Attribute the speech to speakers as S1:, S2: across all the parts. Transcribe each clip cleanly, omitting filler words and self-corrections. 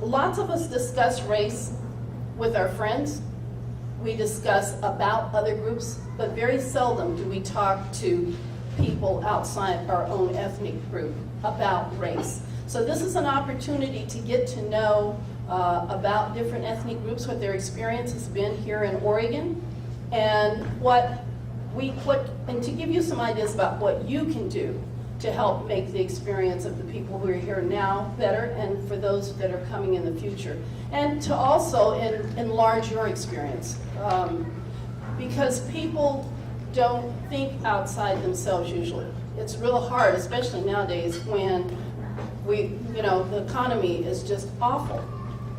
S1: Lots of us discuss race with our friends. We discuss about other groups, but very seldom do we talk to people outside our own ethnic group about race. So this is an opportunity to get to know about different ethnic groups, what their experience has been here in Oregon, and and to give you some ideas about what you can do to help make the experience of the people who are here now better, and for those that are coming in the future. And to also enlarge your experience. Because people don't think outside themselves usually. It's real hard, especially nowadays when the economy is just awful.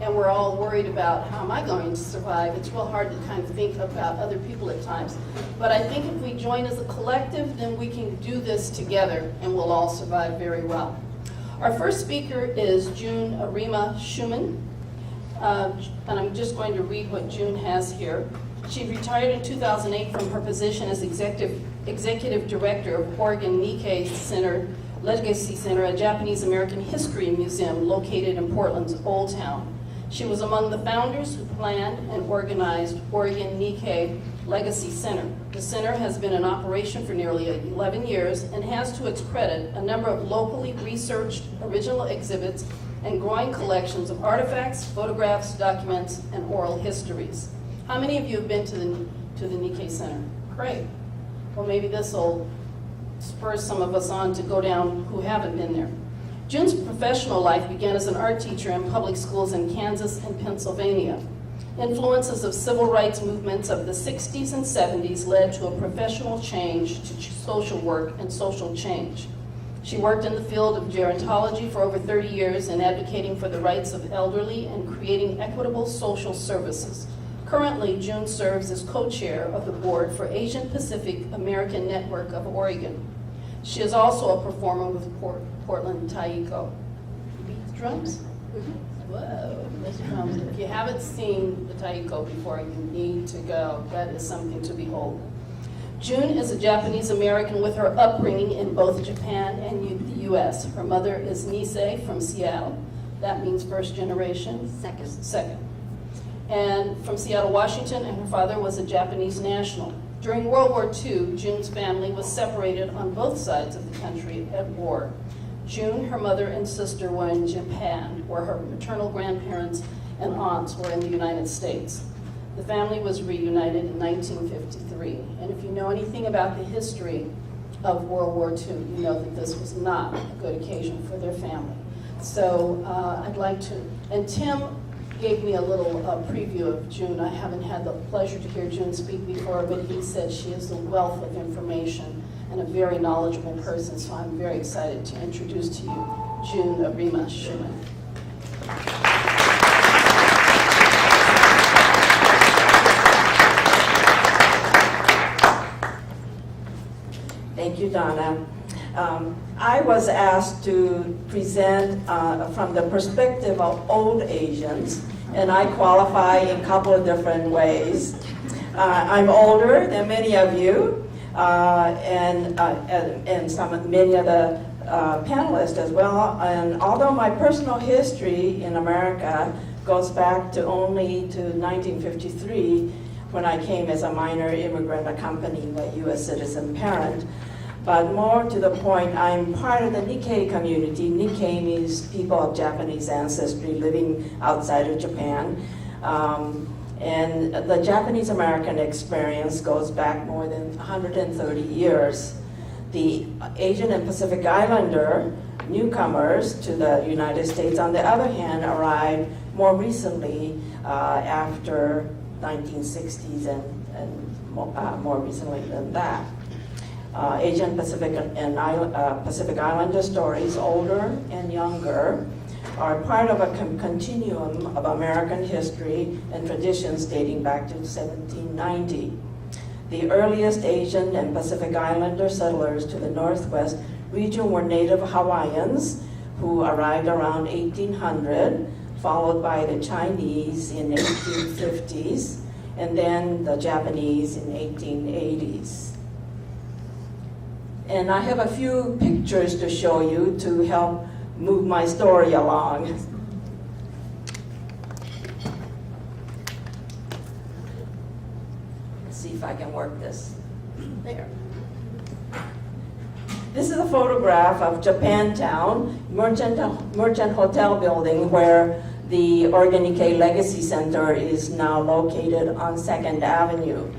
S1: And we're all worried about how am I going to survive. It's real hard to kind of think about other people at times. But I think if we join as a collective, then we can do this together and we'll all survive very well. Our first speaker is June Arima Schumann. And I'm just going to read what June has here. She retired in 2008 from her position as executive director of Oregon Nikkei Center, Legacy Center, a Japanese American history museum located in Portland's Old Town. She was among the founders who planned and organized Oregon Nikkei Legacy Center. The center has been in operation for nearly 11 years and has to its credit a number of locally researched original exhibits and growing collections of artifacts, photographs, documents, and oral histories. How many of you have been to the Nikkei Center? Great. Well, maybe this will spur some of us on to go down who haven't been there. June's professional life began as an art teacher in public schools in Kansas and Pennsylvania. Influences of civil rights movements of the 60s and 70s led to a professional change to social work and social change. She worked in the field of gerontology for over 30 years in advocating for the rights of elderly and creating equitable social services. Currently, June serves as co-chair of the board for Asian Pacific American Network of Oregon. She is also a performer with Portland Taiko. Beat the drums? Whoa, those drums. If you haven't seen the Taiko before, you need to go. That is something to behold. June is a Japanese American with her upbringing in both Japan and the U.S. Her mother is Nisei from Seattle. That means first generation. Second. And from Seattle, Washington, and her father was a Japanese national. During World War II, June's family was separated on both sides of the country at war. June, her mother, and sister were in Japan, where her maternal grandparents and aunts were in the United States. The family was reunited in 1953. And if you know anything about the history of World War II, you know that this was not a good occasion for their family. So I'd like to, and Tim gave me a little preview of June. I haven't had the pleasure to hear June speak before, but he said she is a wealth of information and a very knowledgeable person, so I'm very excited to introduce to you June Arima Schumann.
S2: Thank you, Donna. I was asked to present from the perspective of old Asians, and I qualify in a couple of different ways. I'm older than many of you, and many of the panelists as well. And although my personal history in America goes back to only to 1953, when I came as a minor immigrant accompanied by a U.S. citizen parent. But more to the point, I'm part of the Nikkei community. Nikkei means people of Japanese ancestry living outside of Japan. And the Japanese American experience goes back more than 130 years. The Asian and Pacific Islander newcomers to the United States, on the other hand, arrived more recently after 1960s and more recently than that. Asian Pacific and Pacific Islander stories, older and younger, are part of a continuum of American history and traditions dating back to 1790. The earliest Asian and Pacific Islander settlers to the Northwest region were native Hawaiians who arrived around 1800, followed by the Chinese in 1850s, and then the Japanese in 1880s. And I have a few pictures to show you to help move my story along. see if I can work this.
S1: There.
S2: This is a photograph of Japantown, Merchant Hotel building where the Oregon Nikkei Legacy Center is now located on 2nd Avenue.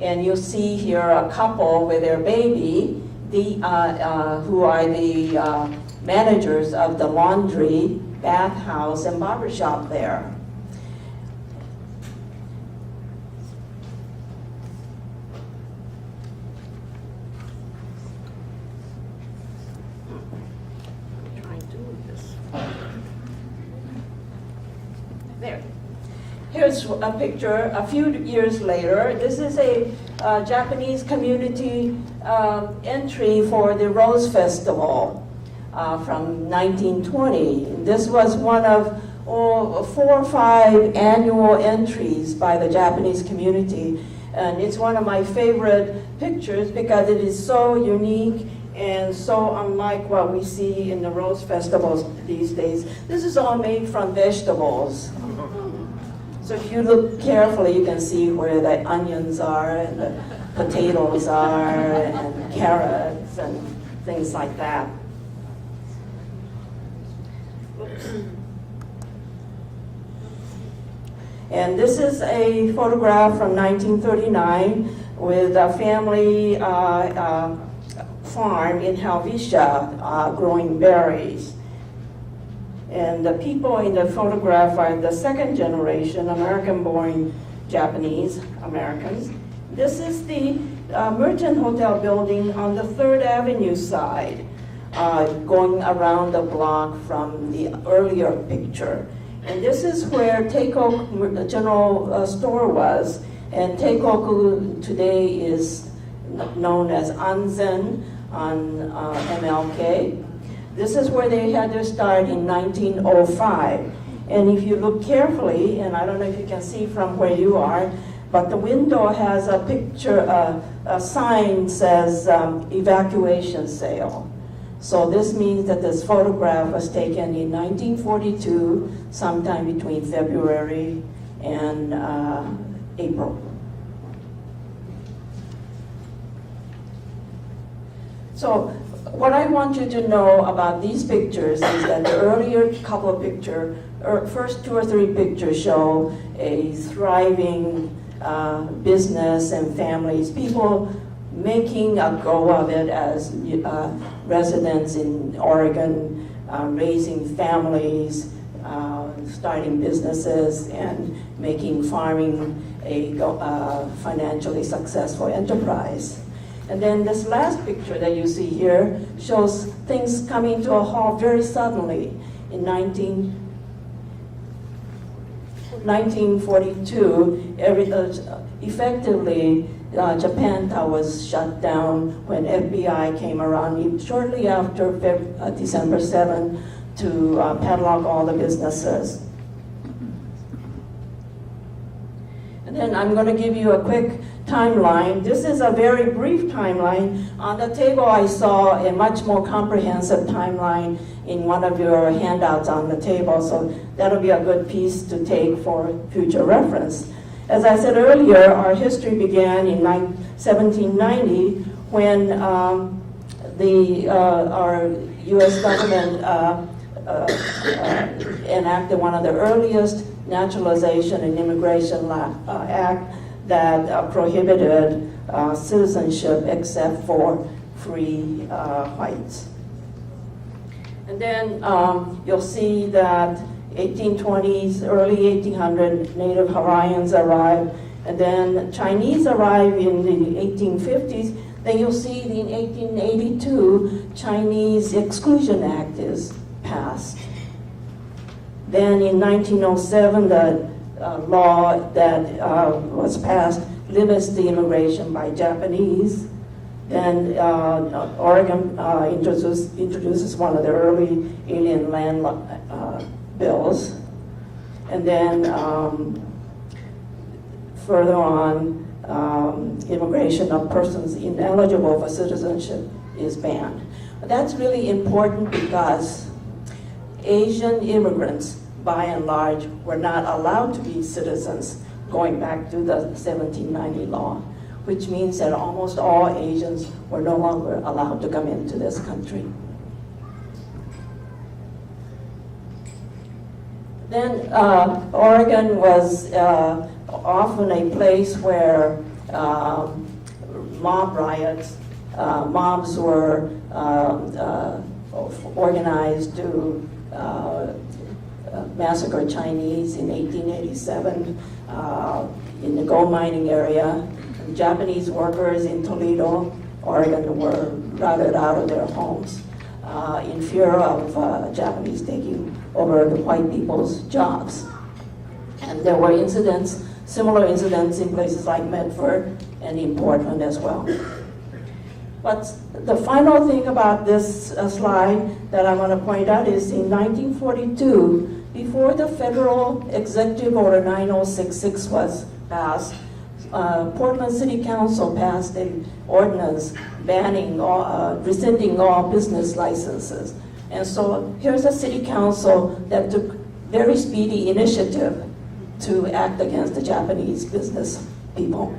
S2: And you see here a couple with their baby, who are the managers of the laundry, bathhouse, and barbershop there.
S1: There.
S2: Here's a picture a few years later. This is a Japanese community entry for the Rose Festival from 1920. This was one of 4 or 5 annual entries by the Japanese community. And it's one of my favorite pictures because it is so unique and so unlike what we see in the Rose Festivals these days. This is all made from vegetables. So if you look carefully, you can see where the onions are and the potatoes are and carrots and things like that. And this is a photograph from 1939 with a family farm in Helvetia growing berries. And the people in the photograph are the 2nd generation American-born Japanese Americans. This is the Merchant Hotel building on the 3rd Avenue side, going around the block from the earlier picture. And this is where Teikoku General Store was. And Teikoku today is known as Anzen on MLK. This is where they had their start in 1905. And if you look carefully, and I don't know if you can see from where you are, but the window has a picture, a sign says evacuation sale. So this means that this photograph was taken in 1942, sometime between February and April. So what I want you to know about these pictures is that the earlier couple of pictures, first 2 or 3 pictures show a thriving business and families, people making a go of it as residents in Oregon, raising families, starting businesses, and making farming a financially successful enterprise. And then this last picture that you see here shows things coming to a halt very suddenly. In 1942, effectively, Japantown was shut down when FBI came around shortly after December 7 to padlock all the businesses. And then I'm going to give you a quick timeline. This is a very brief timeline. On the table I saw a much more comprehensive timeline in one of your handouts on the table, so that'll be a good piece to take for future reference. As I said earlier, our history began in 1790 when our U.S. government enacted one of the earliest naturalization and immigration act that prohibited citizenship except for free whites. And then you'll see that 1820s, early 1800s, Native Hawaiians arrived, and then Chinese arrived in the 1850s. Then you'll see in 1882, Chinese Exclusion Act is passed. Then in 1907, the law that was passed limits the immigration by Japanese. Then Oregon introduces one of the early alien land bills. And then further on, immigration of persons ineligible for citizenship is banned. But that's really important because Asian immigrants, by and large, were not allowed to be citizens going back to the 1790 law, which means that almost all Asians were no longer allowed to come into this country. Then Oregon was often a place where mob riots, mobs were organized to massacre Chinese in 1887 in the gold mining area. Japanese workers in Toledo, Oregon, were routed out of their homes in fear of Japanese taking over the white people's jobs. And there were incidents, similar incidents in places like Medford and in Portland as well. But the final thing about this slide that I want to point out is in 1942, before the federal executive order 9066 was passed, Portland City Council passed an ordinance banning, rescinding all business licenses. And so here's a city council that took very speedy initiative to act against the Japanese business people.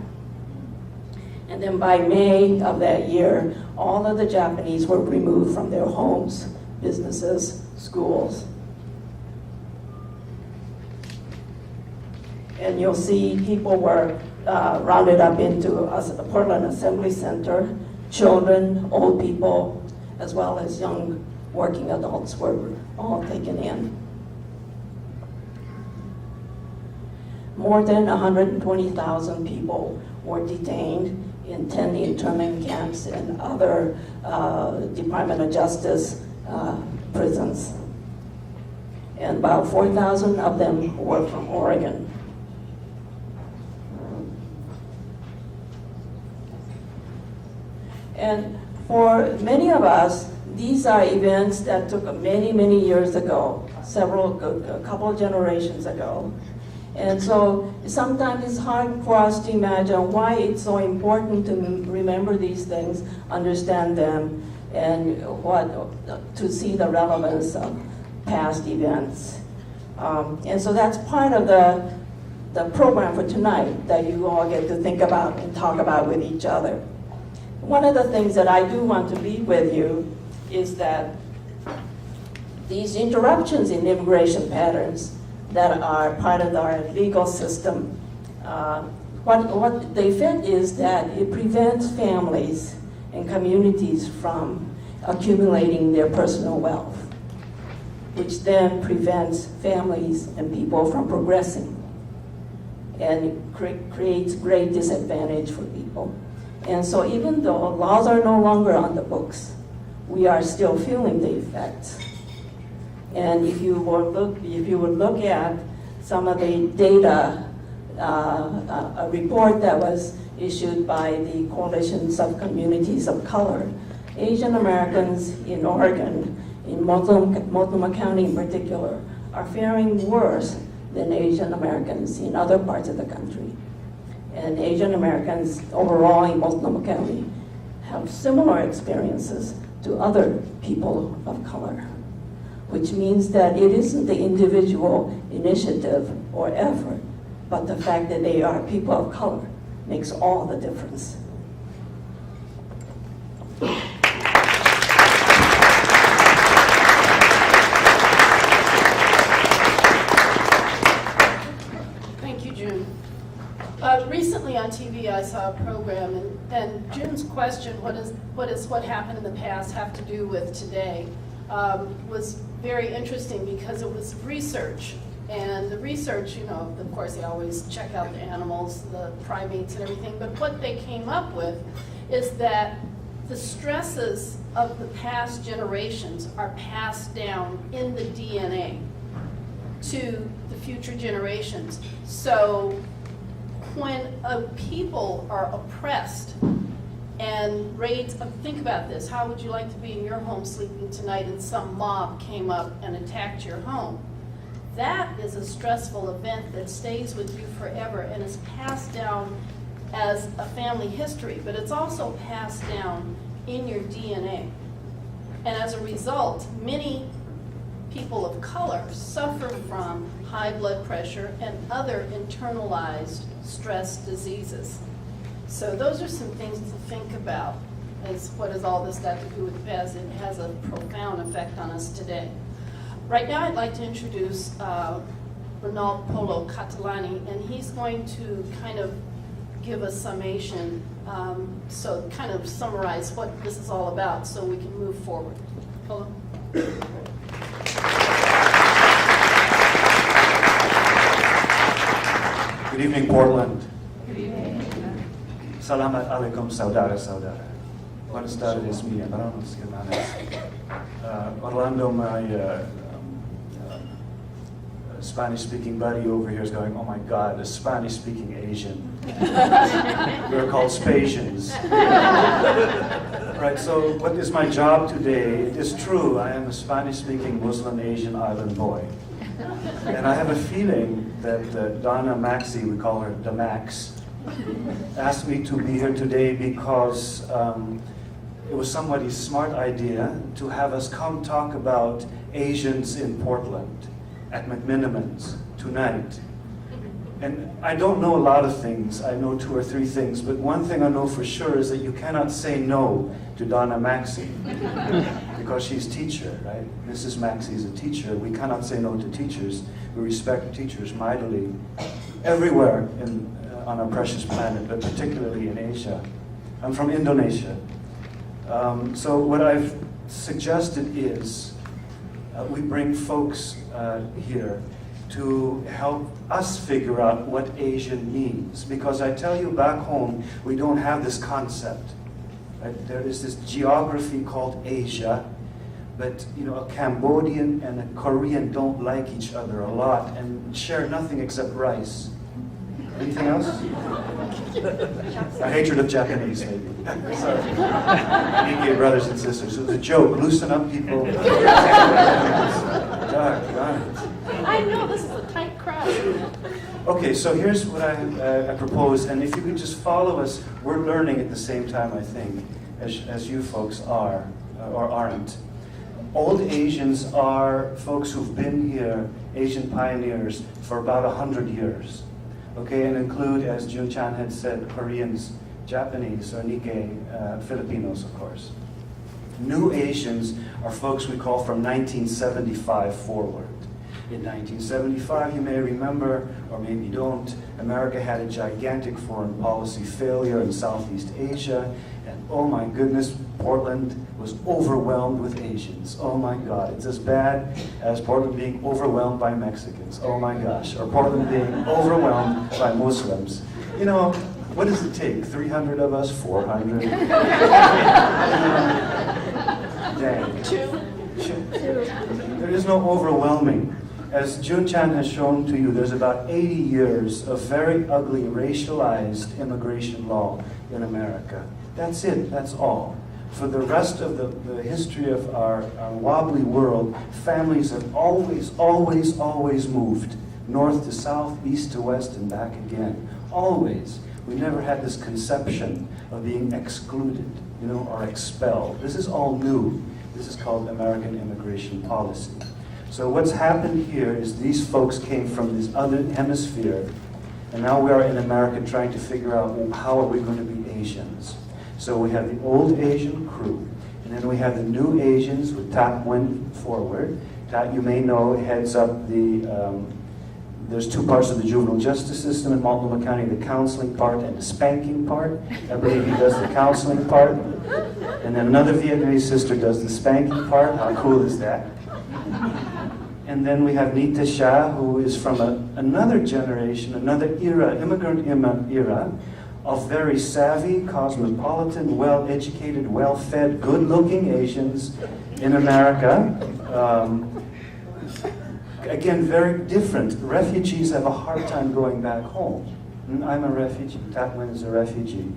S2: And then by May of that year, all of the Japanese were removed from their homes, businesses, schools. And you'll see people were rounded up into the Portland Assembly Center. Children, old people, as well as young working adults were all taken in. More than 120,000 people were detained in 10 internment camps and other Department of Justice prisons. And about 4,000 of them were from Oregon. And for many of us, these are events that took many, many years ago, a couple of generations ago. And so sometimes it's hard for us to imagine why it's so important to remember these things, understand them, and to see the relevance of past events. And so that's part of the program for tonight that you all get to think about and talk about with each other. One of the things that I do want to leave with you is that these interruptions in immigration patterns that are part of our legal system, what they fit is that it prevents families and communities from accumulating their personal wealth, which then prevents families and people from progressing, and it creates great disadvantage for people. And so even though laws are no longer on the books, we are still feeling the effects. And if you would look at some of the data, a report that was issued by the Coalitions of Communities of Color, Asian Americans in Oregon, in Multnomah County in particular, are faring worse than Asian Americans in other parts of the country. And Asian Americans overall in Multnomah County have similar experiences to other people of color, which means that it isn't the individual initiative or effort, but the fact that they are people of color makes all the difference.
S1: Thank you, June. Recently on TV, I saw a program, and June's question, what happened in the past have to do with today, was very interesting because it was research. And the research, of course, they always check out the animals, the primates and everything, but what they came up with is that the stresses of the past generations are passed down in the DNA to the future generations. So when people are oppressed and raids, think about this, how would you like to be in your home sleeping tonight and some mob came up and attacked your home? That is a stressful event that stays with you forever and is passed down as a family history, but it's also passed down in your DNA. And as a result, many people of color suffer from high blood pressure, and other internalized stress diseases. So those are some things to think about, as what has all this got to do with PEZ. It has a profound effect on us today. Right now I'd like to introduce Ronald Polo Catalani, and he's going to kind of give a summation, so kind of summarize what this is all about so we can move forward. Polo?
S3: Good evening, Portland. Good evening. Salamat alaikum, saudara-saudara. Buenas tardes, mis hermanos y hermanas. Orlando, my Spanish-speaking buddy over here is going, oh my God, a Spanish-speaking Asian. We're called Spasians. Right, so what is my job today? It is true, I am a Spanish-speaking Muslim Asian island boy. And I have a feeling that Donna Maxey, we call her the Max, asked me to be here today because it was somebody's smart idea to have us come talk about Asians in Portland at McMenamins tonight. And I don't know a lot of things. I know 2 or 3 things, but one thing I know for sure is that you cannot say no to Donna Maxey because she's teacher, right? Mrs. Maxey is a teacher. We cannot say no to teachers. We respect teachers mightily everywhere on our precious planet, but particularly in Asia. I'm from Indonesia. So what I've suggested is we bring folks here to help us figure out what Asian means. Because I tell you, back home, we don't have this concept. Right? There is this geography called Asia, but you know, a Cambodian and a Korean don't like each other a lot and share nothing except rice. Anything else? A hatred of Japanese, maybe. Sorry. Nikkei brothers and sisters. It was a joke. Loosen up, people. Darn it.
S1: I know, this is a tight crowd.
S3: Okay, so here's what I propose, and if you could just follow us, we're learning at the same time, I think, as you folks are, or aren't. Old Asians are folks who've been here, Asian pioneers, for about 100 years. Okay, and include, as Jun Chan had said, Koreans, Japanese, or Nikkei, Filipinos, of course. New Asians are folks we call from 1975 forward. In 1975, you may remember, or maybe you don't, America had a gigantic foreign policy failure in Southeast Asia, and oh my goodness, Portland was overwhelmed with Asians. Oh my God, it's as bad as Portland being overwhelmed by Mexicans. Oh my gosh, or Portland being overwhelmed by Muslims. You know, what does it take? 300 of us? 400? Dang.
S1: Two.
S3: There is no overwhelming. As Jun Chan has shown to you, there's about 80 years of very ugly racialized immigration law in America. That's it, that's all. For the rest of the history of our wobbly world, families have always moved north to south, east to west, and back again. Always. We never had this conception of being excluded, you know, or expelled. This is all new. This is called American immigration policy. So what's happened here is these folks came from this other hemisphere, and now we are in America trying to figure out, well, how are we going to be Asians? So we have the old Asian crew, and then we have the new Asians with Tat Nguyen forward. Tat, you may know, heads up there's 2 parts of the juvenile justice system in Multnomah County, the counseling part and the spanking part. I believe he does the counseling part. And then another Vietnamese sister does the spanking part. How cool is that? And then we have Nita Shah, who is from another generation, another era, immigrant era, of very savvy, cosmopolitan, well-educated, well-fed, good-looking Asians in America. Again, very different. Refugees have a hard time going back home. I'm a refugee. Tat Nguyen is a refugee.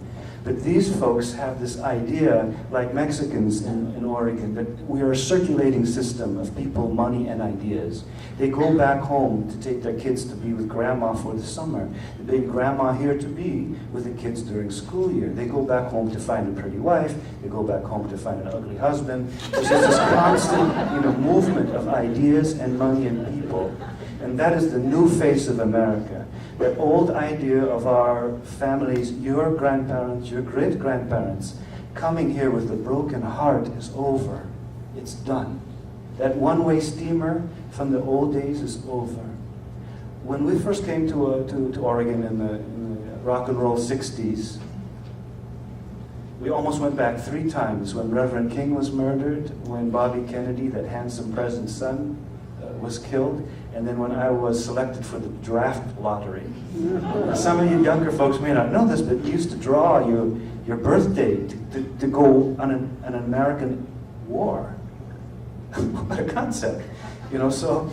S3: But these folks have this idea, like Mexicans in Oregon, that we are a circulating system of people, money, and ideas. They go back home to take their kids to be with grandma for the summer. They bring grandma here to be with the kids during school year. They go back home to find a pretty wife. They go back home to find an ugly husband. There's just this constant, movement of ideas and money and people. And that is the new face of America. That old idea of our families, your grandparents, your great-grandparents, coming here with a broken heart is over. It's done. That one-way steamer from the old days is over. When we first came to Oregon in the rock and roll 60s, we almost went back 3 times. When Reverend King was murdered, when Bobby Kennedy, that handsome president's son, was killed, and then when I was selected for the draft lottery. Some of you younger folks may not know this, but you used to draw your birth date to go on an American war. What a concept. So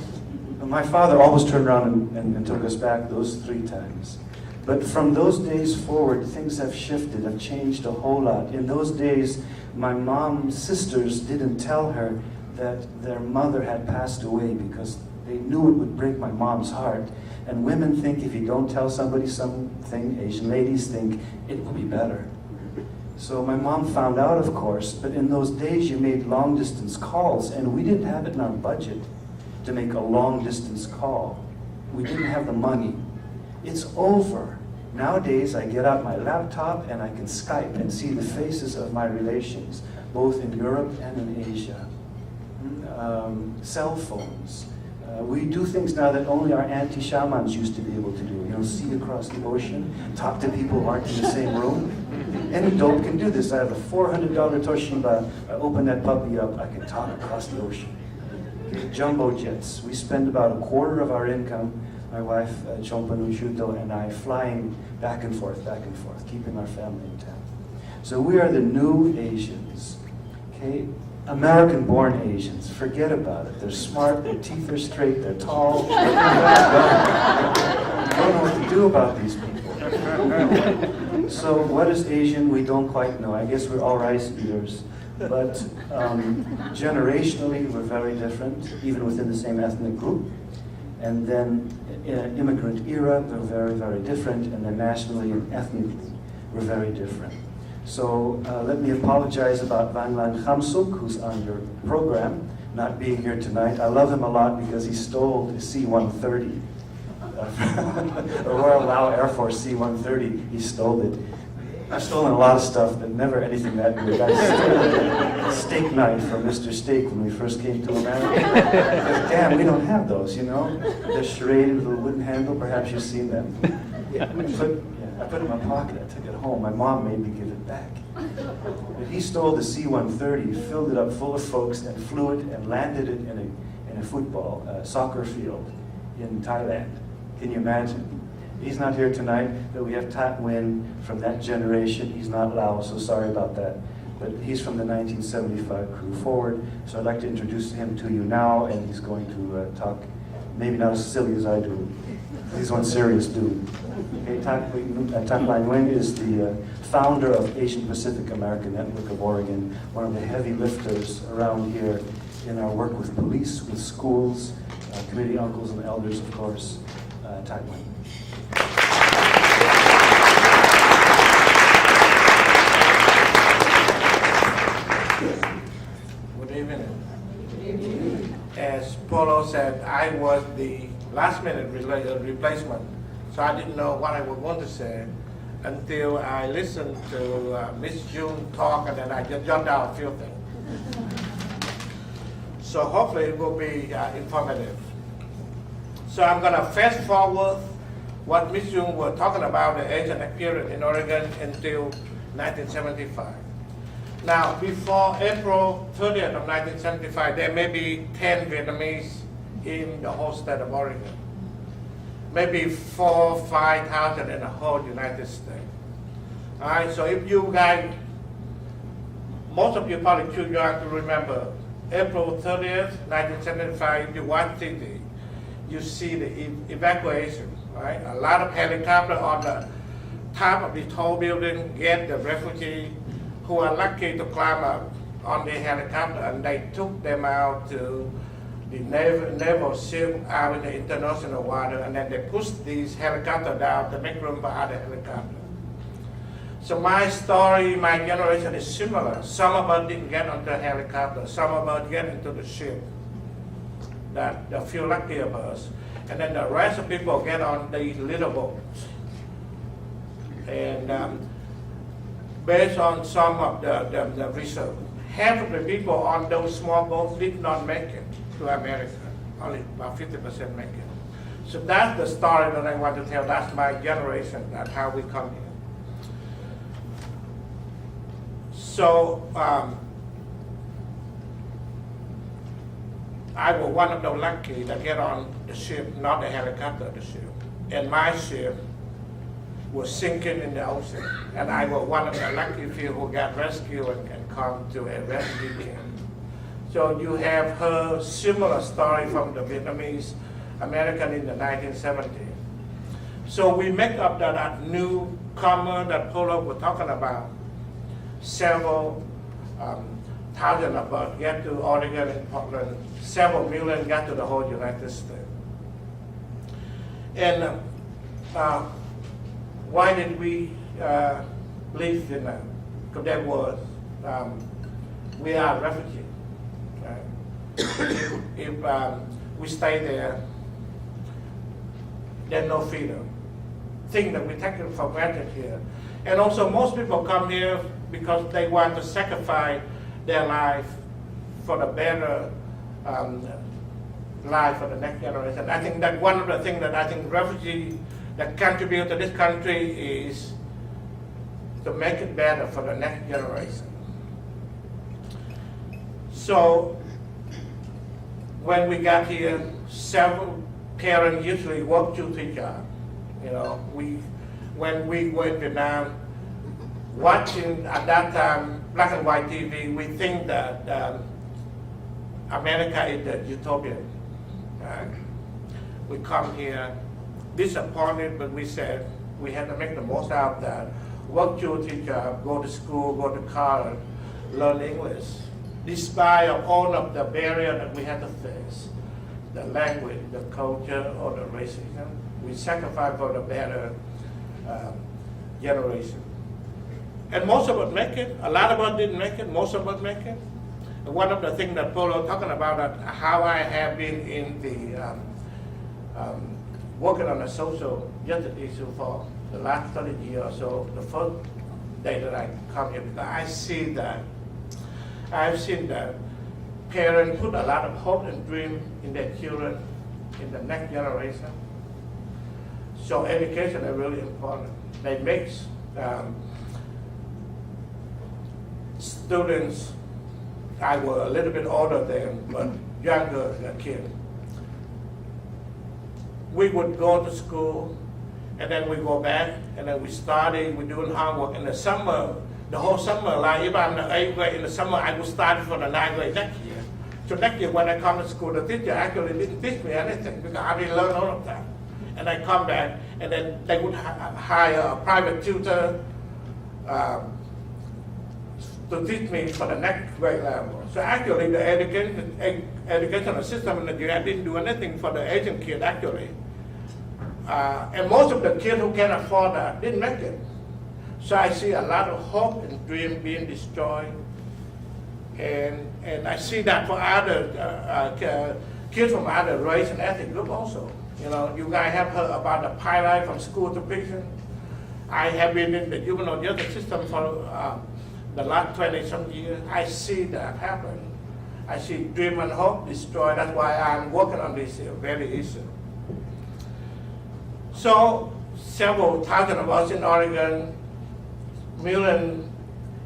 S3: my father always turned around and took us back those 3 times. But from those days forward, things have shifted, have changed a whole lot. In those days, my mom's sisters didn't tell her that their mother had passed away because they knew it would break my mom's heart. And women think if you don't tell somebody something, Asian ladies think it will be better. So my mom found out, of course, but in those days you made long-distance calls, and we didn't have it in our budget to make a long-distance call. We didn't have the money. It's over. Nowadays, I get out my laptop and I can Skype and see the faces of my relations, both in Europe and in Asia. Cell phones. We do things now that only our auntie shamans used to be able to do. See across the ocean, talk to people who aren't in the same room. Any dope can do this. I have a $400 Toshiba. I open that puppy up, I can talk across the ocean. Okay, jumbo jets. We spend about a quarter of our income, my wife, Chompanu Shuto, and I, flying back and forth, keeping our family in town. So we are the new Asians. Okay? American-born Asians, forget about it. They're smart, their teeth are straight, they're tall. You don't know what to do about these people. So what is Asian? We don't quite know. I guess we're all rice eaters. But generationally, we're very different, even within the same ethnic group. And then in an immigrant era, we're very, very different. And then nationally and ethnically, we're very different. So let me apologize about Van Lan Khamsuk, who's on your program, not being here tonight. I love him a lot because he stole the C-130. The Royal Lao Air Force C-130, he stole it. I've stolen a lot of stuff, but never anything that good. I stole a steak knife from Mr. Steak when we first came to America. Damn, we don't have those, They're serrated with a wooden handle. Perhaps you've seen them. I put it in my pocket. I took it home. My mom made me give it back. But he stole the C-130, filled it up full of folks, and flew it and landed it in a football, soccer field in Thailand. Can you imagine? He's not here tonight, but we have Tat Nguyen from that generation. He's not Lao, so sorry about that. But he's from the 1975 crew forward. So I'd like to introduce him to you now, and he's going to talk, maybe not as silly as I do. He's one serious dude. Okay, Tat Nguyen is the founder of Asian Pacific American Network of Oregon, one of the heavy lifters around here in our work with police, with schools, community uncles and elders, of course. Tat Nguyen.
S4: Good evening. As Polo said, I was the last-minute replacement, so I didn't know what I would want to say until I listened to Miss June talk, and then I just jotted out a few things. So hopefully it will be informative. So I'm going to fast forward what Miss June was talking about, the Asian period in Oregon until 1975. Now, before April 30th of 1975, there may be 10 Vietnamese in the whole state of Oregon. Maybe 4,000 or 5,000 in the whole United States. All right, so if you guys, most of you probably too young to remember, April 30th, 1975, if you watch TV, you see the evacuation, right? A lot of helicopters on the top of the tall building, get the refugee who are lucky to climb up on the helicopter, and they took them out to the naval ship out in the international water, and then they pushed these helicopters down to make room for other helicopters. So my story, my generation is similar. Some of us didn't get onto a helicopter, some of us get into the ship. That the few lucky of us. And then the rest of people get on these little boats. And based on some of the research, half of the people on those small boats did not make it to America. Only about 50% make it. So that's the story that I want to tell. That's my generation. That's how we come here. So I was one of the lucky that get on the ship, not the helicopter, the ship. And my ship was sinking in the ocean. And I was one of the lucky few who got rescued and come to a refugee camp. So you have heard similar story from the Vietnamese American in the 1970s. So we make up that newcomer that Polo was talking about. Several thousand of us get to Oregon and Portland. Several million got to the whole United States. And why did we leave Vietnam? Because that was, we are refugees. Right? If we stay there, there's no freedom. Thing that we take it for granted here. And also most people come here because they want to sacrifice their life for the better life for the next generation. I think that one of the things that I think refugees that contribute to this country is to make it better for the next generation. So when we got here, several parents usually work 2-3 jobs. You know, when we were in Vietnam, watching at that time black and white TV, we think that America is the utopia. Right? We come here disappointed, but we said we had to make the most out of that. Work 2-3 jobs, go to school, go to college, learn English. Despite of all of the barriers that we had to face, the language, the culture, or the racism, we sacrificed for the better generation. And most of us make it. A lot of us didn't make it. Most of us make it. And one of the things that Polo talking about, that how I have been in the working on a social justice issue for the last 30 years or so. The first day that I come here, because I've seen that parents put a lot of hope and dream in their children, in the next generation. So education is really important. They make students, I was a little bit older than, but younger kids. We would go to school, and then we go back, and then we study, we're doing homework. In the summer, the whole summer, like if I'm in the 8th grade, in the summer I would study for the 9th grade next year. So next year when I come to school, the teacher actually didn't teach me anything, because I didn't learn all of that. And I come back, and then they would hire a private tutor to teach me for the next grade level. So actually the educational system in the US didn't do anything for the Asian kid actually. And most of the kids who can afford that didn't make it. So I see a lot of hope and dream being destroyed. And I see that for other kids from other race and ethnic group also. You know, you guys have heard about the pilot from school to prison. I have been in the juvenile justice system for the last 20-some years. I see that happen. I see dream and hope destroyed. That's why I'm working on this very issue. So several thousand of us in Oregon, million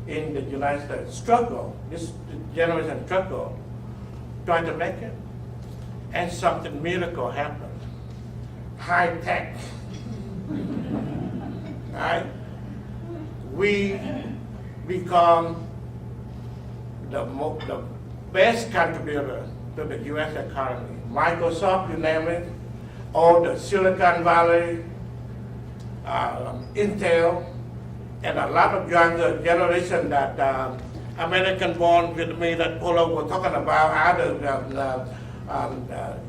S4: in the United States struggle, this generation struggle, trying to make it, and something miracle happened. High tech, right? We become the best contributor to the U.S. economy. Microsoft, you name it, all the Silicon Valley, intel, and a lot of younger generation that American-born Vietnamese that Polo was talking about, other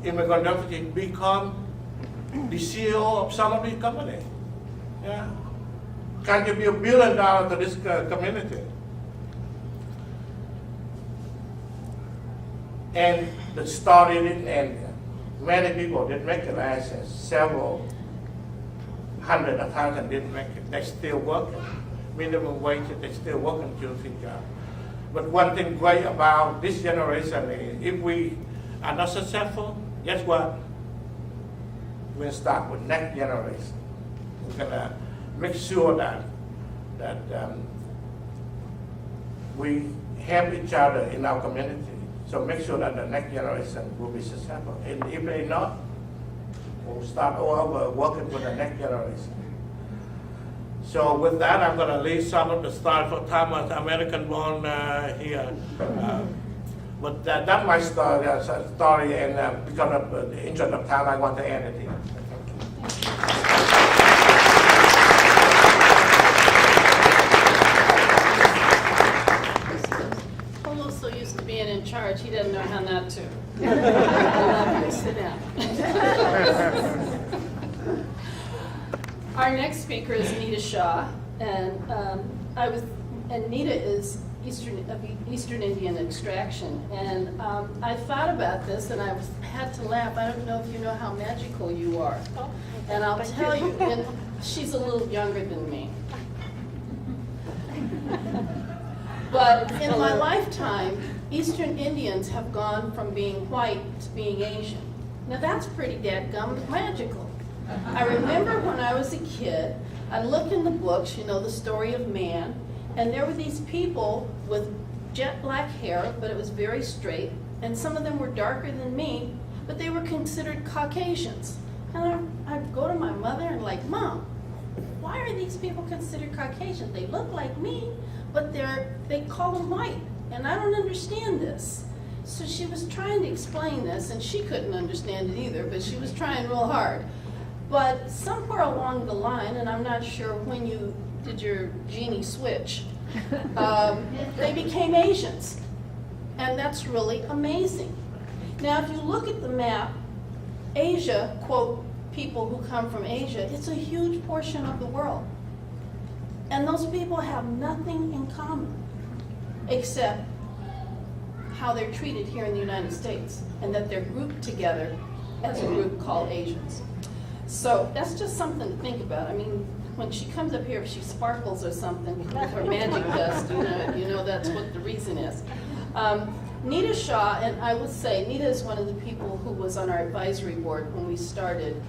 S4: immigrant refugees become the CEO of some of these companies. Yeah, contribute $1 billion to this community. And the story didn't end. Many people didn't recognize it. Several hundred of thousands didn't make it. They still working. Minimum wage, they still working guilty job. But one thing great about this generation is if we are not successful, guess what? We'll start with next generation. We're gonna make sure that we help each other in our community. So make sure that the next generation will be successful. And if they not, we'll start all over working for the next generation. So with that, I'm going to leave some of the story for Thomas, American-born here. But that's my story, and because of the interest of time, I want to end it here.
S1: Polo's so used to being in charge, he doesn't know how not to. I love you. Sit down. Our next speaker is Nita Shaw, and Nita is Eastern Indian extraction. And I thought about this, and I had to laugh. I don't know if you know how magical you are. And I'll tell you, and she's a little younger than me. But in my lifetime, Eastern Indians have gone from being white to being Asian. Now that's pretty dadgum magical. I remember when I was a kid, I'd look in the books, you know, the story of man, and there were these people with jet black hair, but it was very straight, and some of them were darker than me, but they were considered Caucasians. And I'd go to my mother and like, Mom, why are these people considered Caucasians? They look like me, but they call them white, and I don't understand this. So she was trying to explain this, and she couldn't understand it either, but she was trying real hard. But somewhere along the line, and I'm not sure when you did your genie switch, they became Asians. And that's really amazing. Now, if you look at the map, Asia, quote, people who come from Asia, it's a huge portion of the world. And those people have nothing in common except how they're treated here in the United States, and that they're grouped together as a group called Asians. So that's just something to think about. I mean, when she comes up here, if she sparkles or something with her magic dust, you know that's what the reason is. Nita Shaw, and I would say, Nita is one of the people who was on our advisory board when we started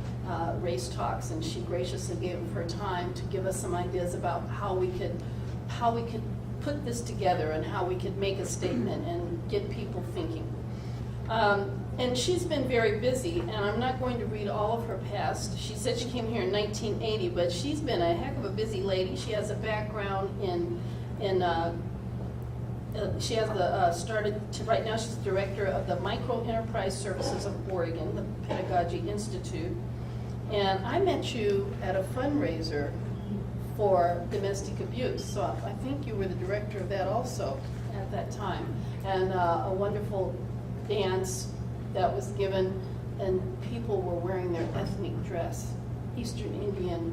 S1: Race Talks, and she graciously gave of her time to give us some ideas about how we could put this together and how we could make a statement and get people thinking. And she's been very busy, and I'm not going to read all of her past. She said she came here in 1980, but she's been a heck of a busy lady. She has a background she has right now she's director of the Micro Enterprise Services of Oregon, the Pedagogy Institute. And I met you at a fundraiser for domestic abuse, so I think you were the director of that also at that time. And a wonderful dance that was given, and people were wearing their ethnic dress, Eastern Indian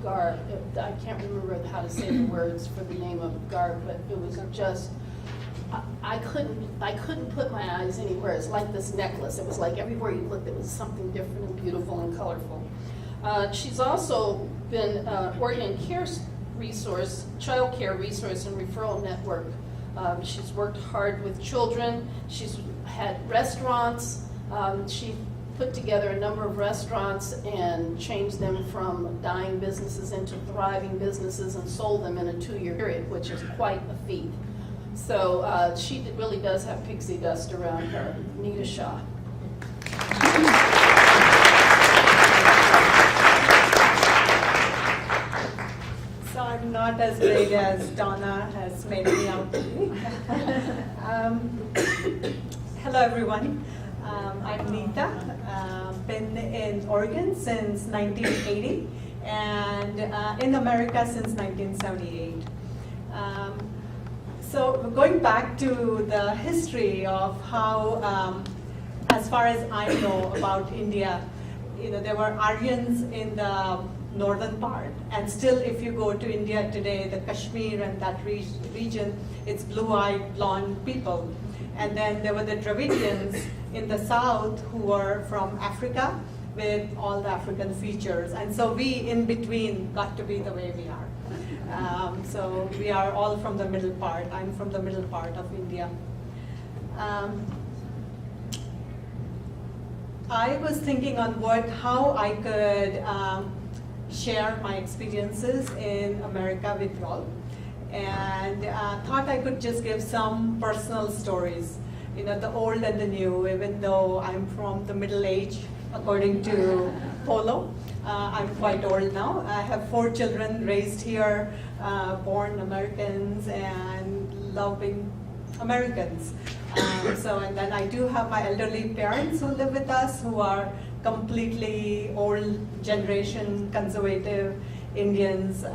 S1: garb. I can't remember how to say the words for the name of garb, but it was just, I couldn't put my eyes anywhere. It's like this necklace. It was like everywhere you looked, it was something different and beautiful and colorful. She's also been Oregon Care Resource, Child Care Resource and Referral Network. She's worked hard with children. She's had restaurants. She put together a number of restaurants and changed them from dying businesses into thriving businesses and sold them in a 2-year period, which is quite a feat. So she really does have pixie dust around her. Nita Shaw.
S5: So I'm not as big as Donna has made me out to be. Hello, everyone. I'm Nita. Been in Oregon since 1980, and in America since 1978. So going back to the history of how, as far as I know about India, there were Aryans in the northern part, and still if you go to India today, the Kashmir and that region, it's blue-eyed, blonde people. And then there were the Dravidians in the south who were from Africa with all the African features. And so we in between got to be the way we are. So we are all from the middle part. I'm from the middle part of India. I was thinking on how I could share my experiences in America with you all, and thought I could just give some personal stories, the old and the new, even though I'm from the middle age, according to Polo. I'm quite old now. I have 4 children raised here, born Americans and loving Americans. And then I do have my elderly parents who live with us, who are completely old generation conservative Indians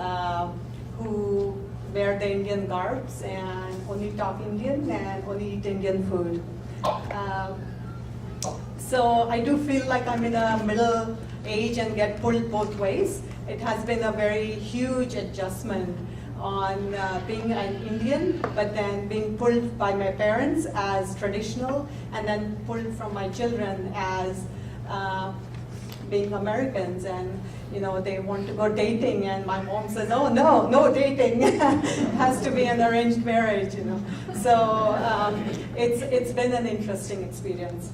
S5: who wear the Indian garbs and only talk Indian and only eat Indian food. So I do feel like I'm in a middle age and get pulled both ways. It has been a very huge adjustment on being an Indian, but then being pulled by my parents as traditional, and then pulled from my children as being Americans. And they want to go dating, and my mom says, "Oh no dating, it has to be an arranged marriage." So it's been an interesting experience.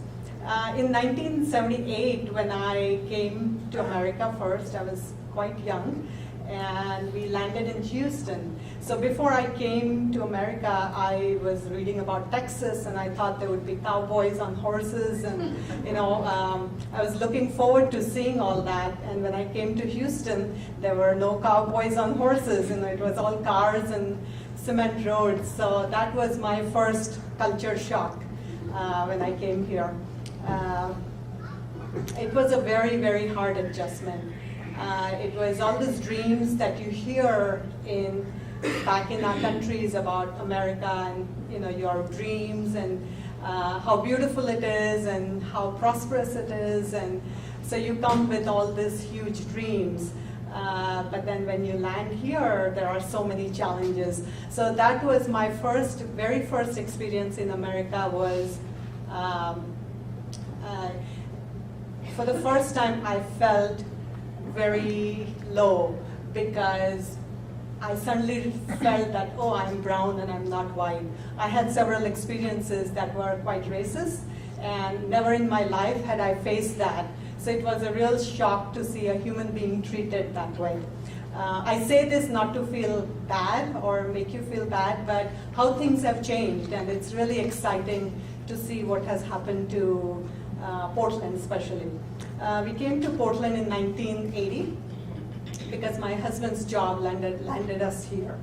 S5: In 1978, when I came to America first, I was quite young, and we landed in Houston. So before I came to America, I was reading about Texas, and I thought there would be cowboys on horses, and I was looking forward to seeing all that. And when I came to Houston, there were no cowboys on horses, it was all cars and cement roads. So that was my first culture shock when I came here. It was a very, very hard adjustment. It was all these dreams that you hear back in our countries about America, and your dreams and how beautiful it is and how prosperous it is, and so you come with all these huge dreams. But then when you land here, there are so many challenges. So that was my very first experience in America. Was for the first time I felt very low, because I suddenly felt that, oh, I'm brown and I'm not white. I had several experiences that were quite racist, and never in my life had I faced that. So it was a real shock to see a human being treated that way. I say this not to feel bad or make you feel bad, but how things have changed, and it's really exciting to see what has happened to Portland especially. We came to Portland in 1980 because my husband's job landed us here.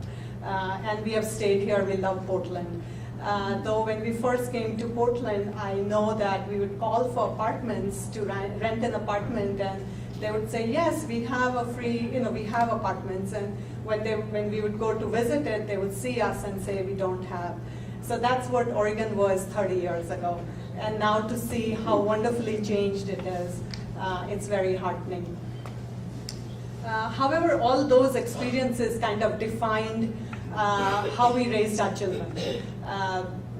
S5: And we have stayed here. We love Portland. Though when we first came to Portland, I know that we would call for apartments to rent an apartment, and they would say, yes, we have a free, we have apartments. And when we would go to visit it, they would see us and say, we don't have. So that's what Oregon was 30 years ago. And now to see how wonderfully changed it is, it's very heartening. However, all those experiences kind of defined how we raised our children.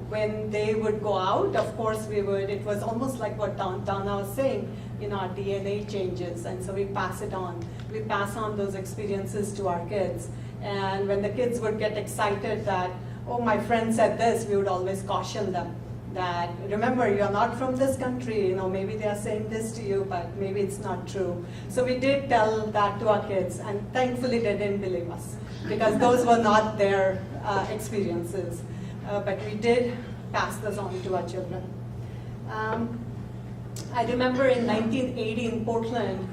S5: When they would go out, of course it was almost like what Donna was saying, our DNA changes, and so we pass it on. We pass on those experiences to our kids. And when the kids would get excited that, oh, my friend said this, we would always caution them that, remember, you're not from this country, maybe they are saying this to you, but maybe it's not true. So we did tell that to our kids, and thankfully they didn't believe us, because those were not their experiences. But we did pass this on to our children. I remember in 1980 in Portland,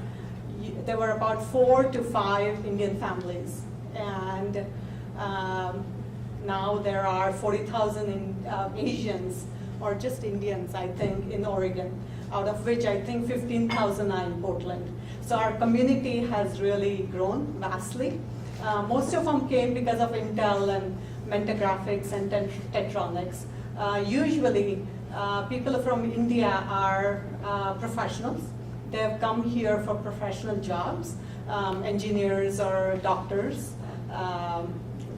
S5: there were about 4 to 5 Indian families, and now there are 40,000 Asians, or just Indians, I think, in Oregon, out of which I think 15,000 are in Portland. So our community has really grown vastly. Most of them came because of Intel and Mentor Graphics and Tetronics. Usually, people from India are professionals. They have come here for professional jobs, engineers or doctors.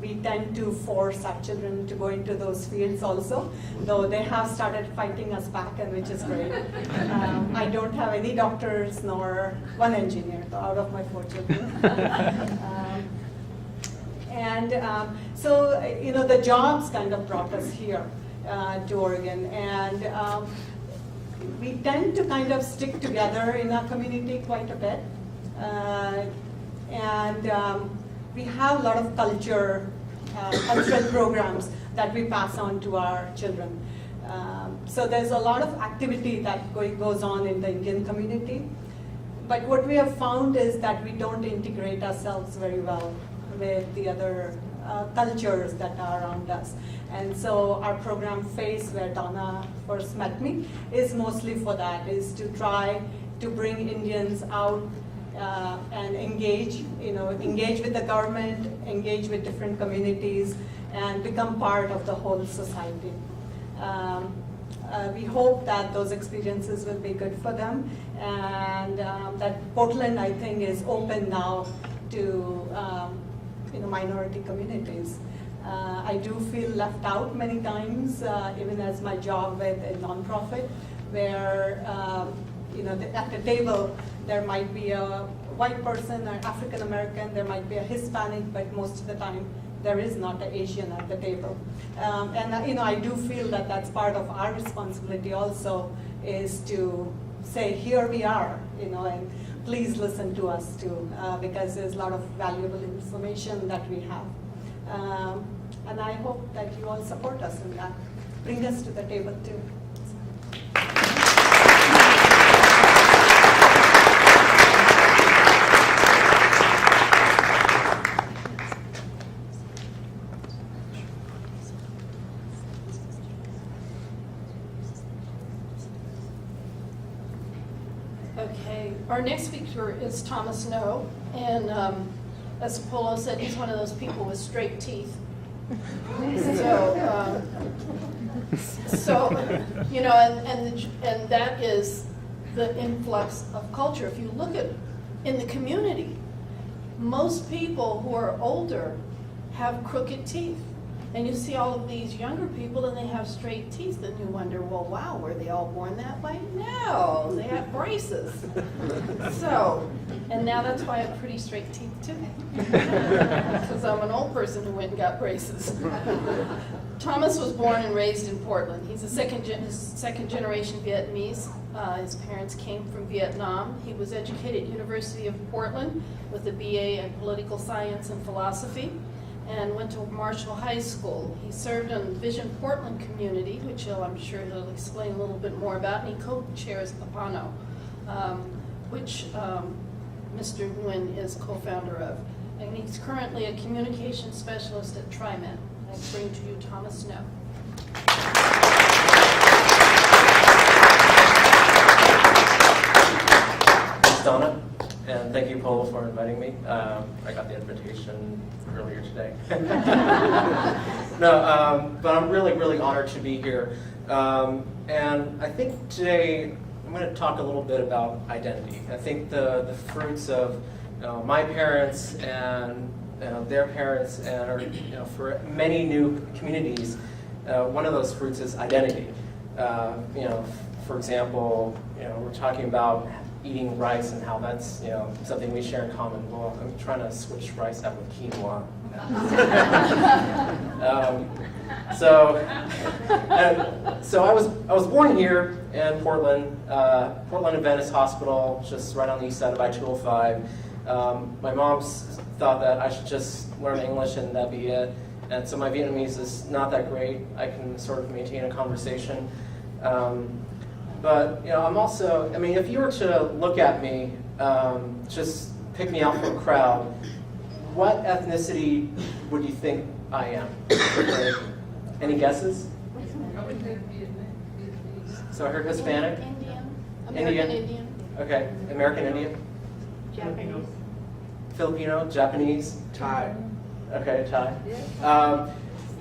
S5: We tend to force our children to go into those fields also, though they have started fighting us back, and which is great. I don't have any doctors nor one engineer out of my 4 children. So, the jobs kind of brought us here to Oregon, and we tend to kind of stick together in our community quite a bit. We have a lot of cultural programs that we pass on to our children. So there's a lot of activity that goes on in the Indian community. But what we have found is that we don't integrate ourselves very well with the other cultures that are around us. And so our program FACE, where Donna first met me, is mostly for that, is to try to bring Indians out and engage with the government, engage with different communities, and become part of the whole society. We hope that those experiences will be good for them, and that Portland, I think, is open now to minority communities. I do feel left out many times, even as my job with a nonprofit, where at the table there might be a white person or African American, there might be a Hispanic, but most of the time there is not an Asian at the table. I do feel that that's part of our responsibility also, is to say, here we are, and please listen to us too, because there's a lot of valuable information that we have. And I hope that you all support us in that. Bring us to the table too.
S1: Okay, our next speaker is Thomas No, and as Polo said, he's one of those people with straight teeth. And that is the influx of culture. If you look at in the community, most people who are older have crooked teeth. And you see all of these younger people and they have straight teeth, and you wonder, well, wow, were they all born that way? No, they have braces. And now that's why I have pretty straight teeth too. Because I'm an old person who went and got braces. Thomas was born and raised in Portland. He's a second generation Vietnamese. His parents came from Vietnam. He was educated at University of Portland with a BA in political science and philosophy, and went to Marshall High School. He served on Vision Portland Community, which I'm sure he'll explain a little bit more about, and he co-chairs Apano, which Mr. Nguyen is co-founder of. And he's currently a communication specialist at TriMet. I bring to you Thomas No.
S6: Thanks, Donna, and thank you, Polo, for inviting me. I got the invitation earlier today. But I'm really, really honored to be here. And I think today I'm going to talk a little bit about identity. I think the fruits of my parents and their parents, and for many new communities, one of those fruits is identity. For example, we're talking about eating rice and how that's something we share in common. Well, I'm trying to switch rice out with quinoa. So I was born here in Portland, Portland Adventist Hospital, just right on the east side of I-205. My mom thought that I should just learn English and that'd be it. And so my Vietnamese is not that great. I can sort of maintain a conversation. But I'm also, if you were to look at me, just pick me out from a crowd, what ethnicity would you think I am? Any guesses? So I heard Hispanic?
S1: American Indian.
S6: Okay, American Indian?
S7: Japanese.
S6: Filipino, Japanese.
S4: Thai.
S6: Okay, Thai.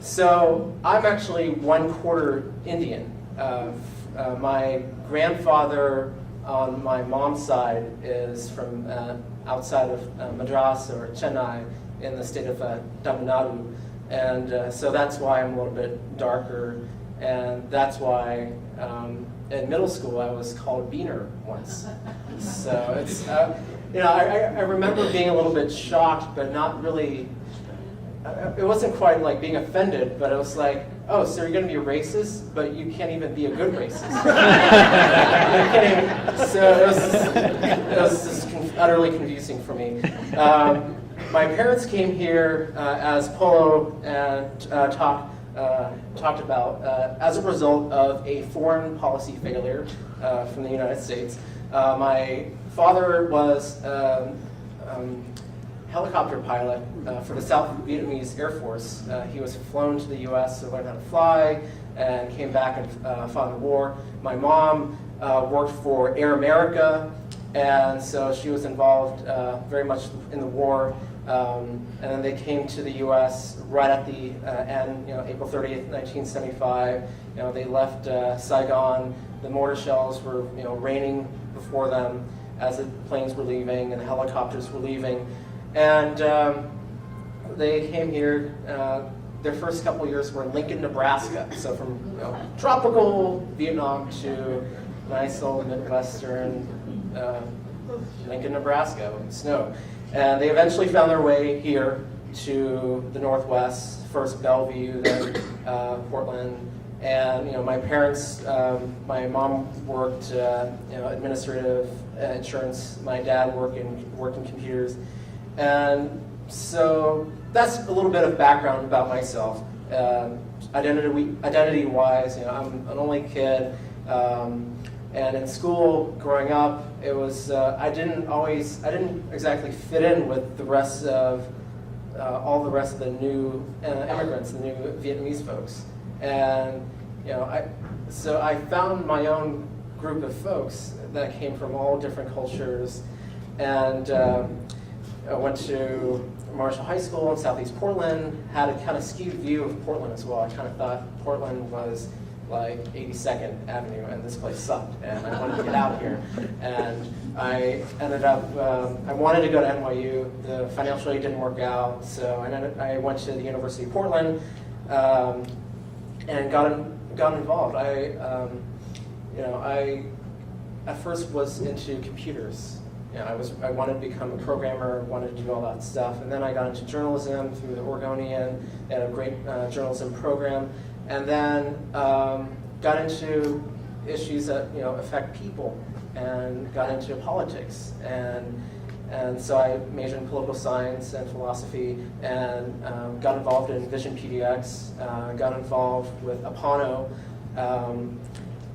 S6: So I'm actually 1/4 Indian. My grandfather on my mom's side is from outside of Madras or Chennai in the state of Tamil Nadu. And so that's why I'm a little bit darker. And that's why in middle school I was called Beaner once. So it's, I remember being a little bit shocked, but not really. It wasn't quite like being offended, but it was like, oh, so you're going to be racist, but you can't even be a good racist. So it was just utterly confusing for me. My parents came here, as Polo and talked about, as a result of a foreign policy failure from the United States. My father was helicopter pilot for the South Vietnamese Air Force. He was flown to the U.S. to learn how to fly and came back and fought in the war. My mom worked for Air America, and so she was involved very much in the war. And then they came to the U.S. right at the end, April 30th, 1975. They left Saigon. The mortar shells were, raining before them as the planes were leaving and the helicopters were leaving. And they came here. Their first couple of years were in Lincoln, Nebraska. So from tropical Vietnam to nice old Midwestern Lincoln, Nebraska with snow. And they eventually found their way here to the Northwest, first Bellevue, then Portland. And my parents, my mom worked administrative insurance. My dad worked in computers. And so that's a little bit of background about myself. Identity-wise, I'm an only kid, and in school growing up, it was I didn't exactly fit in with the rest of all the rest of the new immigrants, the new Vietnamese folks, and so I found my own group of folks that came from all different cultures, and. I went to Marshall High School in Southeast Portland, had a kind of skewed view of Portland as well. I kind of thought Portland was like 82nd Avenue and this place sucked and I wanted to get out of here. And I ended up, I wanted to go to NYU. The financial aid didn't work out, so I went to the University of Portland and got involved. I at first was into computers. I wanted to become a programmer, wanted to do all that stuff, and then I got into journalism through the Oregonian. They had a great journalism program, and then got into issues that affect people, and got into politics, and so I majored in political science and philosophy, and got involved in Vision PDX, got involved with Apano,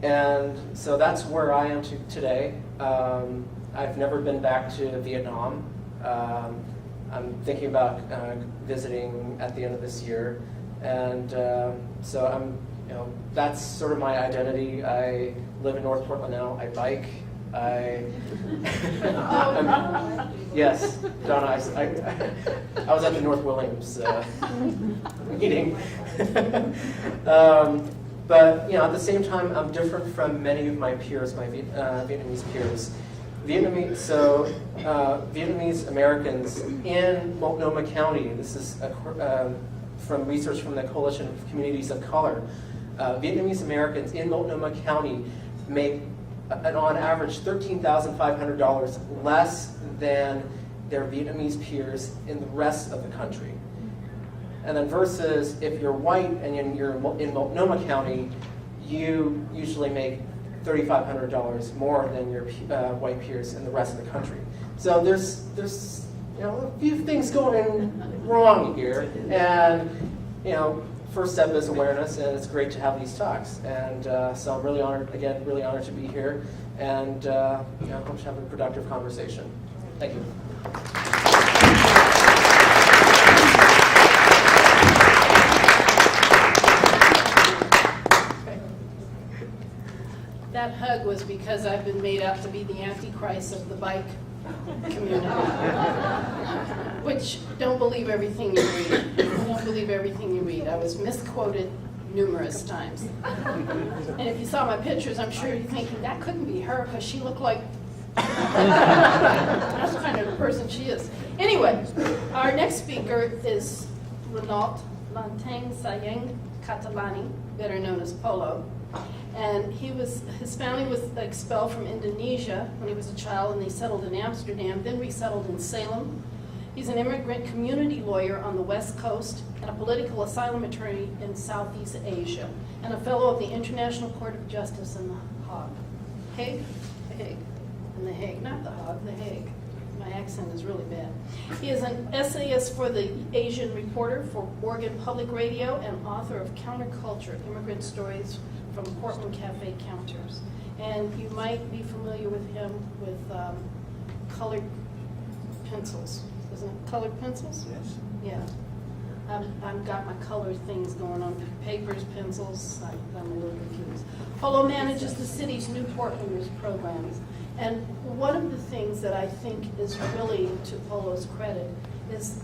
S6: and so that's where I am today. I've never been back to Vietnam. I'm thinking about visiting at the end of this year, and so that's sort of my identity. I live in North Portland now. I bike. Yes, Donna. I was at the North Williams meeting. But at the same time, I'm different from many of my peers, my Vietnamese peers. Vietnamese Americans in Multnomah County, this is from research from the Coalition of Communities of Color, Vietnamese Americans in Multnomah County make on average $13,500 less than their Vietnamese peers in the rest of the country. And then versus if you're white and you're in Multnomah County, you usually make $3,500 more than your white peers in the rest of the country. So there's a few things going wrong here, and first step is awareness, and it's great to have these talks. And so I'm really honored to be here, and hope to have a productive conversation. Thank you.
S1: That hug was because I've been made out to be the antichrist of the bike community. Which, don't believe everything you read. Don't believe everything you read. I was misquoted numerous times. And if you saw my pictures, I'm sure you're thinking, that couldn't be her because she looked like, that's kind of the person she is. Anyway, our next speaker is Renault Lantang Sayeng Catalani, better known as Polo. And his family was expelled from Indonesia when he was a child, and they settled in Amsterdam, then resettled in Salem. He's an immigrant community lawyer on the West Coast and a political asylum attorney in Southeast Asia, and a fellow of the International Court of Justice in The Hague? The Hague. In The Hague, not The Hague, The Hague. My accent is really bad. He is an essayist for the Asian Reporter for Oregon Public Radio and author of Counterculture, Immigrant Stories from Portland Cafe Counters. And you might be familiar with him with colored pencils. Isn't it colored pencils?
S3: Yes.
S1: Yeah. I've got my colored things going on, papers, pencils, I'm a little confused. Polo manages the city's New Portlanders programs. And one of the things that I think is really to Polo's credit is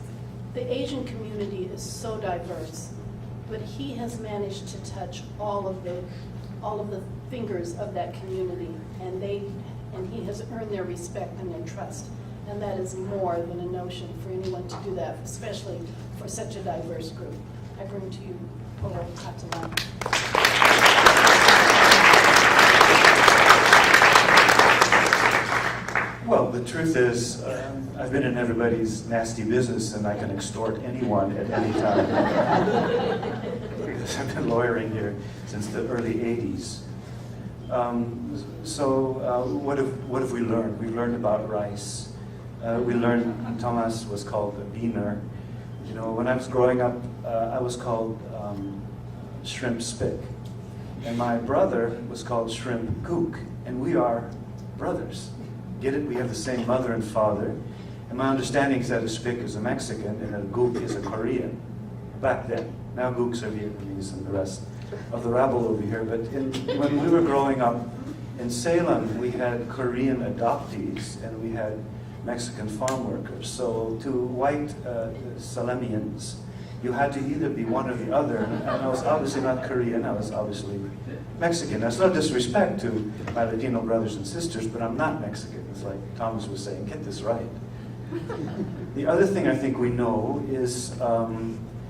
S1: the Asian community is so diverse, but he has managed to touch all of the fingers of that community, and he has earned their respect and their trust. And that is more than a notion for anyone to do that, especially for such a diverse group. I bring to you Polo Catalani.
S3: Well, the truth is, I've been in everybody's nasty business, and I can extort anyone at any time. Because I've been lawyering here since the early 80s. What have we learned? We've learned about rice. We learned Thomas was called a beaner. You know, when I was growing up, I was called shrimp spick. And my brother was called shrimp gook. And we are brothers. Get it? We have the same mother and father. And my understanding is that a spick is a Mexican and a gook is a Korean. Back then. Now gooks are Vietnamese and the rest of the rabble over here. But when we were growing up in Salem, we had Korean adoptees and we had Mexican farm workers. So to white Salemians, you had to either be one or the other. And I was obviously not Korean, I was obviously Mexican. That's no disrespect to my Latino brothers and sisters, but I'm not Mexican. It's like Thomas was saying, get this right. The other thing I think we know is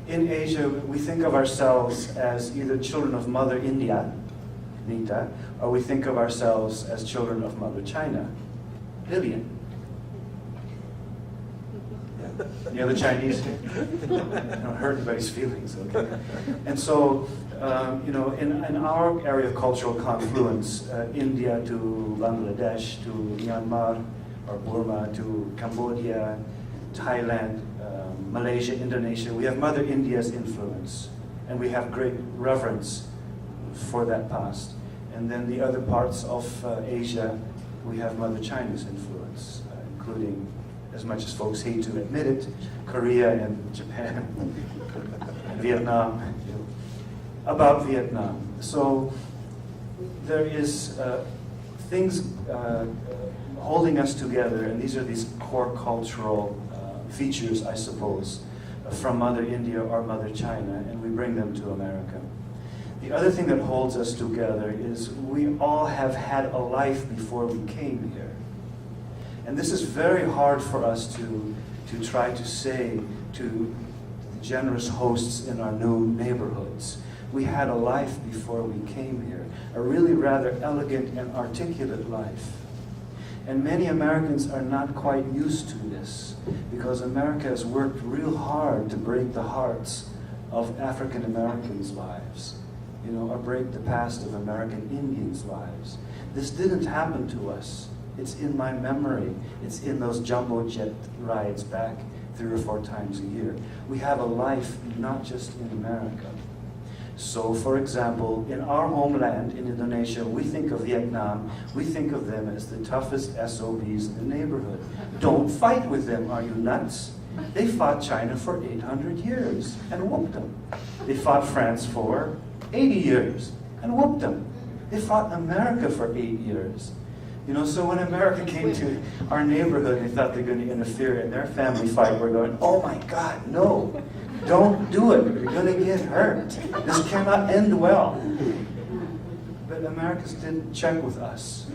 S3: in Asia, we think of ourselves as either children of Mother India, Nita, or we think of ourselves as children of Mother China, Lillian. Any other Chinese? I don't hurt anybody's feelings, okay? And so, you know, in our area of cultural confluence, India to Bangladesh to Myanmar or Burma to Cambodia, Thailand, Malaysia, Indonesia, we have Mother India's influence, and we have great reverence for that past. And then the other parts of Asia, we have Mother China's influence, including, as much as folks hate to admit it, Korea and Japan and Vietnam. About Vietnam. So there is things holding us together, and these are these core cultural features, I suppose, from Mother India or Mother China, and we bring them to America. The other thing that holds us together is we all have had a life before we came here. And this is very hard for us to try to say to the generous hosts in our new neighborhoods. We had a life before we came here, a really rather elegant and articulate life. And many Americans are not quite used to this because America has worked real hard to break the hearts of African Americans' lives, you know, or break the past of American Indians' lives. This didn't happen to us. It's in my memory. It's in those jumbo jet rides back 3 or 4 times a year. We have a life not just in America. So, for example, in our homeland, in Indonesia, we think of Vietnam, we think of them as the toughest SOBs in the neighborhood. Don't fight with them, are you nuts? They fought China for 800 years and whooped them. They fought France for 80 years and whooped them. They fought America for 8 years. You know, so when America came to our neighborhood, they thought they were going to interfere in their family fight. We're going, oh my God, no, don't do it. You're going to get hurt. This cannot end well. But Americans didn't check with us.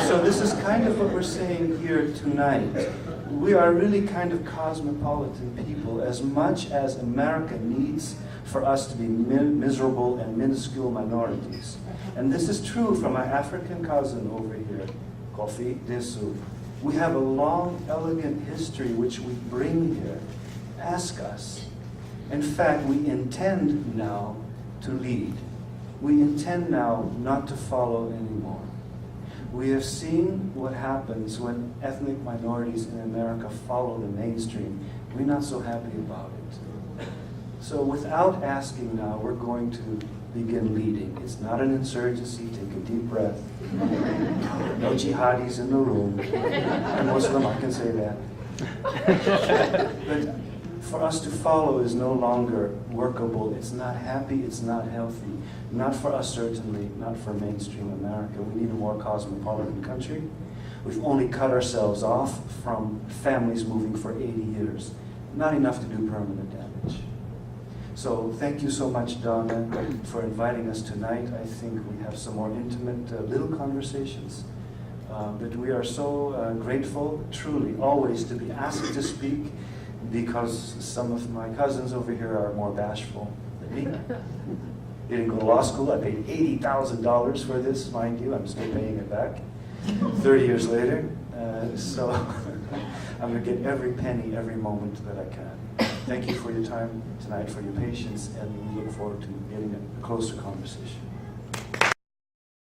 S3: So this is kind of what we're saying here tonight. We are really kind of cosmopolitan people. As much as America needs for us to be miserable and minuscule minorities. And this is true from my African cousin over here, Kofi Desu. We have a long, elegant history which we bring here. Ask us. In fact, we intend now to lead. We intend now not to follow anymore. We have seen what happens when ethnic minorities in America follow the mainstream. We're not so happy about it. So without asking now, we're going to begin leading. It's not an insurgency. Take a deep breath. No jihadis in the room. I'm Muslim, I can say that. But for us to follow is no longer workable. It's not happy. It's not healthy. Not for us, certainly. Not for mainstream America. We need a more cosmopolitan country. We've only cut ourselves off from families moving for 80 years. Not enough to do permanent damage. So thank you so much, Donna, for inviting us tonight. I think we have some more intimate little conversations. But we are so grateful, truly, always to be asked to speak, because some of my cousins over here are more bashful than me. They didn't go to law school. I paid $80,000 for this, mind you. I'm still paying it back 30 years later. So I'm going to get every penny, every moment that I can. Thank you for your time tonight, for your patience, and we look forward to getting a closer conversation.